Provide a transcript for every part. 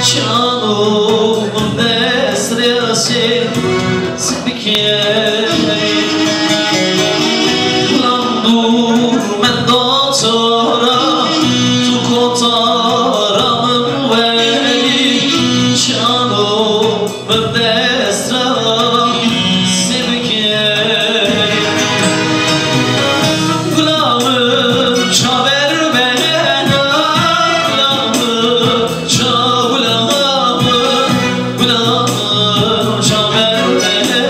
Canım desresi Sebike Landur men dotora Tu kotaramın veli Canım desresi Sebike Gulamım çaver bana Gulamım çavulamım Gulamım çaver bana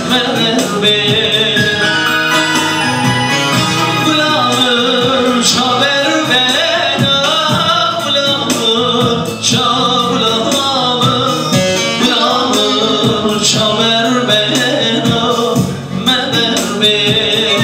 Merver beni Gulamım çaver bana Gulamım çavulamım Gulamım çaver bana Merver beni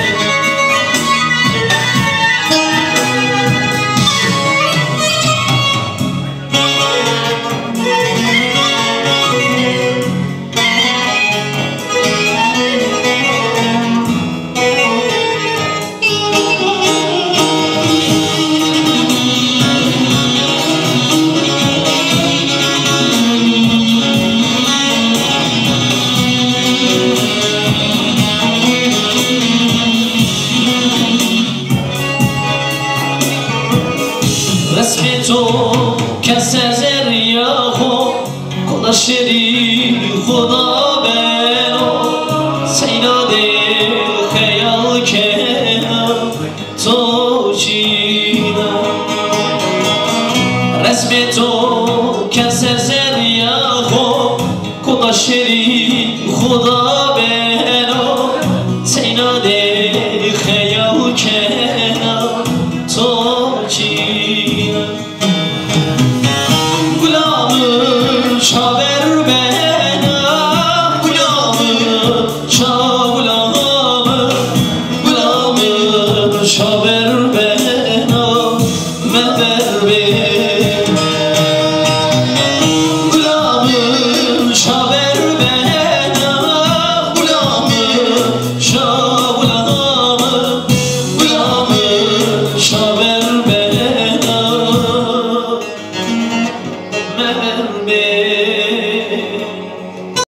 رسم تو کس از ریاخو خدا شری خدا بنو سیلاد خیال کنم تو چینم رسم تو کس از ریاخو خدا شری خدا بنو سیلاد خیال کنم تو چینم Gulamım çaver bana Gulamım çavulamım Gulamım çaver bana Mever beni Gulamım çaver bana Gulamım çavulamım Gulamım çaver bana Mever beni